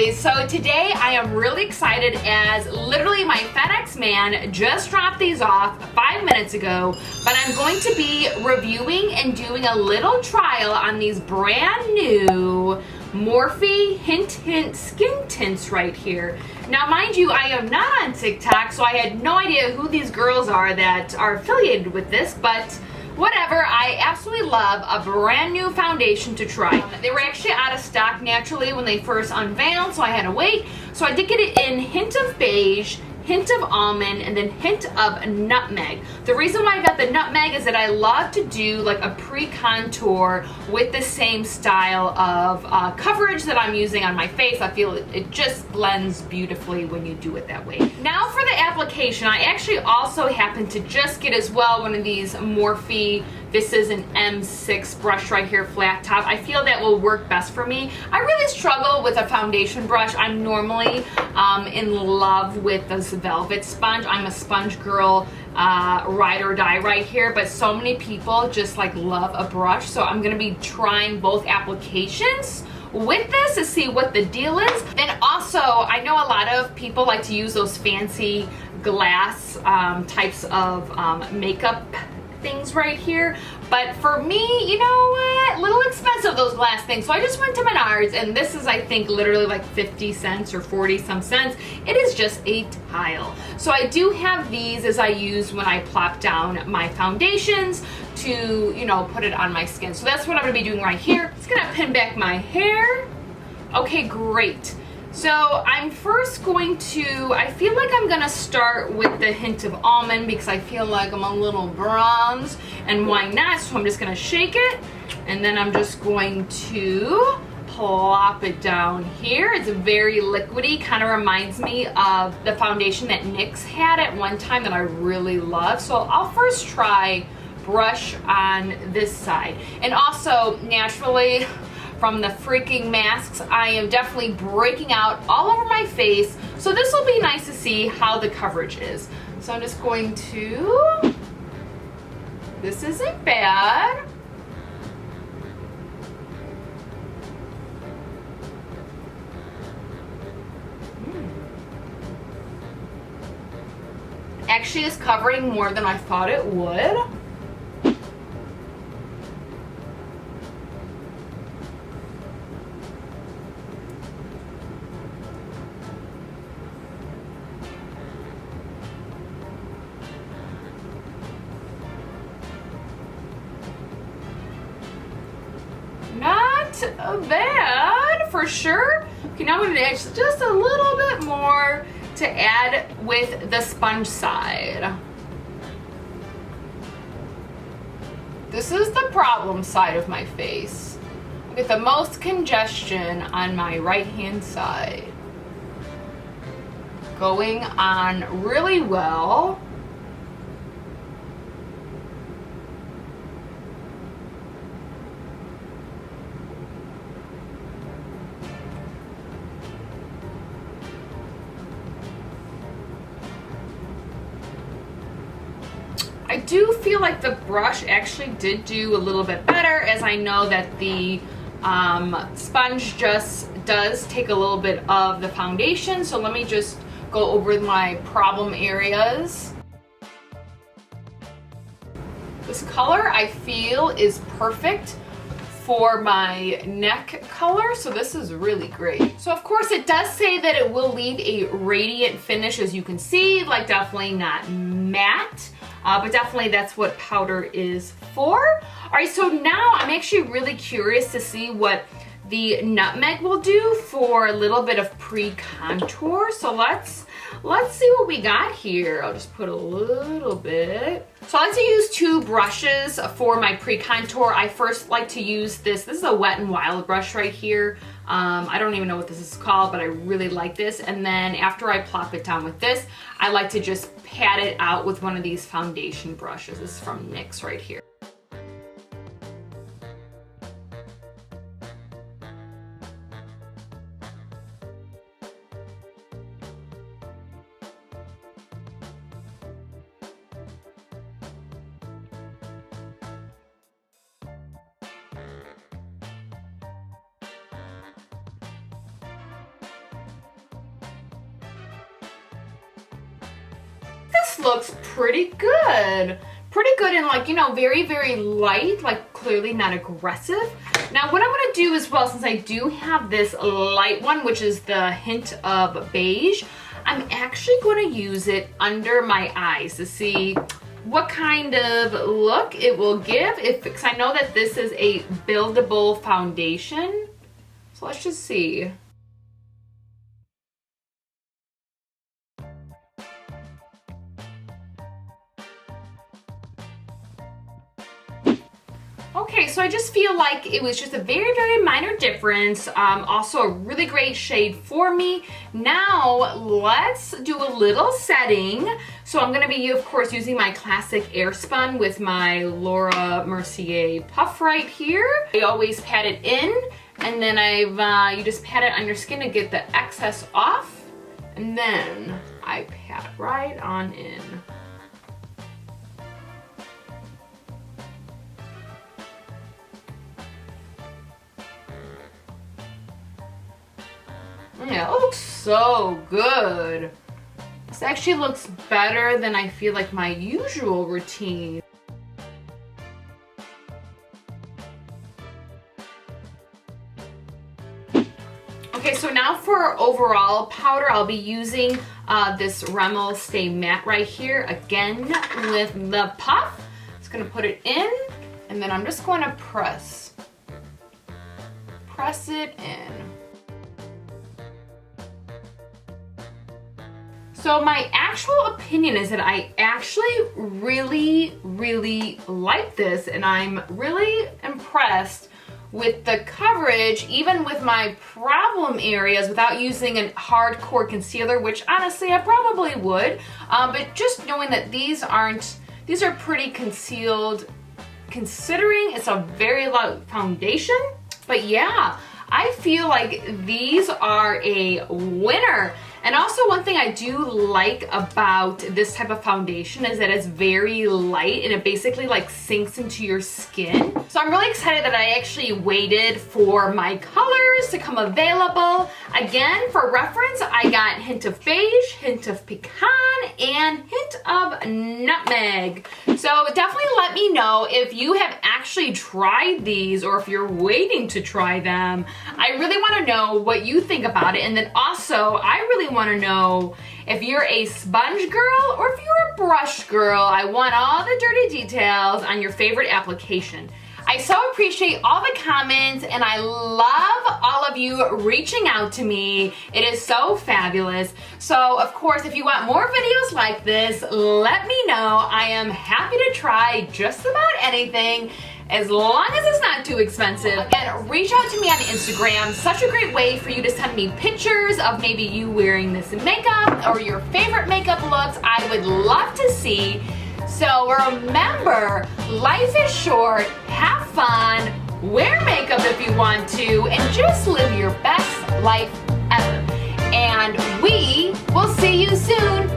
lovelies. So today I am really excited as literally my FedEx man just dropped these off 5 minutes ago, but I'm going to be reviewing and doing a little trial on these brand new Morphe Hint Skin Tints right here. Now mind you, I am not on TikTok, so I had no idea who these girls are that are affiliated with this, but whatever, I absolutely love a brand new foundation to try. They were actually out of stock naturally when they first unveiled, so I had to wait. So I did get it in Hint of Beige, Hint of Almond, and then Hint of Nutmeg. The reason why I got the Nutmeg is that I love to do like a pre-contour with the same style of coverage that I'm using on my face. I feel it just blends beautifully when you do it that way. Now for the application, I actually also happen to just get as well one of these Morphe. This is an M6 brush right here, flat top. I feel that will work best for me. I really struggle with a foundation brush. I'm normally in love with this velvet sponge. I'm a sponge girl, ride or die right here, but so many people just like love a brush. So I'm gonna be trying both applications with this to see what the deal is. Then also, I know a lot of people like to use those fancy glass types of makeup things right here, but for me, you know what, a little expensive those glass things, so I just went to Menards, and this is I think literally like 50 cents or 40 some cents. It is just a tile. So I do have these as I use when I plop down my foundations to, you know, put it on my skin. So that's what I'm gonna be doing right here. Just gonna pin back my hair. Okay, great. So I'm first going to, I feel like I'm gonna start with the Hint of Almond because I feel like I'm a little bronze, and why not? So I'm just gonna shake it, and then I'm just going to plop it down here. It's very liquidy, kind of reminds me of the foundation that NYX had at one time that I really love. So I'll first try brush on this side. And also, naturally, from the freaking masks, I am definitely breaking out all over my face. So this will be nice to see how the coverage is. So I'm just going to, this isn't bad. Actually is covering more than I thought it would. Not bad for sure. Okay, now I'm gonna add just a little bit more to add with the sponge side. This is the problem side of my face. I get the most congestion on my right hand side. Going on really well. I do feel like the brush actually did do a little bit better, as I know that the sponge just does take a little bit of the foundation. So let me just go over my problem areas. This color I feel is perfect for my neck color, so this is really great. So of course it does say that it will leave a radiant finish, as you can see, like definitely not matte. But definitely that's what powder is for. All right, so now I'm actually really curious to see what the Nutmeg will do for a little bit of pre-contour. So let's see what we got here. I'll just put a little bit. So I like to use two brushes for my pre-contour. I first like to use this is a Wet n Wild brush right here. I don't even know what this is called, but I really like this. And then after I plop it down with this, I like to just pat it out with one of these foundation brushes. This is from NYX right here. this looks pretty good. Pretty good and like, you know, very, very light, like clearly not aggressive. Now what I'm gonna do as well, since I do have this light one, which is the hint of beige, I'm actually gonna use it under my eyes to see what kind of look it will give, because I know that this is a buildable foundation. So let's just see. Okay, so I just feel like it was just a very, very minor difference. Also a really great shade for me. Now, let's do a little setting. So I'm gonna be, of course, using my classic Airspun with my Laura Mercier puff right here. I always pat it in, and then you just pat it on your skin to get the excess off. And then I pat right on in. Yeah, it looks so good. This actually looks better than I feel like my usual routine. Okay, so now for overall powder, I'll be using this Rimmel Stay Matte right here, again with the puff. Just gonna put it in, and then I'm just going to press it in. So my actual opinion is that I actually really, really like this, and I'm really impressed with the coverage, even with my problem areas, without using a hardcore concealer, which honestly I probably would. But just knowing that these are pretty concealed, considering it's a very light foundation. But yeah, I feel like these are a winner. And also one thing I do like about this type of foundation is that it's very light and it basically like sinks into your skin. So I'm really excited that I actually waited for my colors to come available. Again, for reference, I got hint of beige, hint of pecan, and hint of nutmeg. So definitely let me know if you have actually tried these or if you're waiting to try them. I really want to know what you think about it. And then also, I really want to know if you're a sponge girl or if you're a brush girl. I want all the dirty details on your favorite application. I so appreciate all the comments, and I love all of you reaching out to me. It is so fabulous. So of course, if you want more videos like this, let me know. I am happy to try just about anything, as long as it's not too expensive. Again, reach out to me on Instagram. Such a great way for you to send me pictures of maybe you wearing this makeup or your favorite makeup looks. I would love to see. So remember, life is short, have fun, wear makeup if you want to, and just live your best life ever. And we will see you soon.